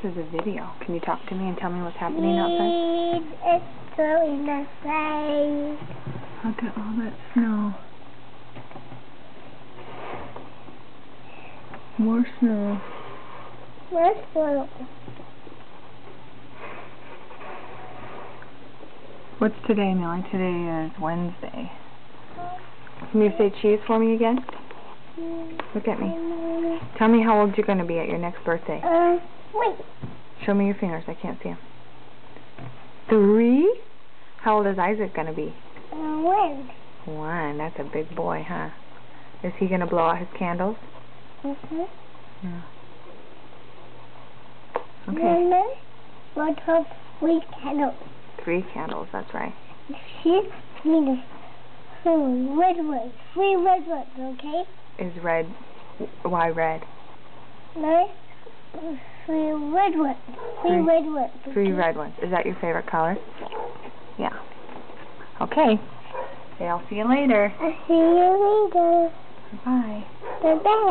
is a video. Can you talk to me and tell me what's happening outside? It's snowing outside. Look at all that snow. More snow. More snow. What's today, Millie? Today is Wednesday. Can you say cheese for me again? Look at me. Tell me how old you're going to be at your next birthday. Wait. Show me your fingers. I can't see them. 3? How old is Isaac going to be? 1. 1. That's a big boy, huh? Is he going to blow out his candles? Mhm. Yeah. Okay. Mama, what have 3 candles? 3 candles, that's right. She needs red ones. 3 red ones, okay? Is red... Why red? No. 3 red ones. 3 red ones. Okay? 3 red ones. Is that your favorite color? Yeah. Okay. Okay, I'll see you later. I'll see you later. Bye. Bye-bye.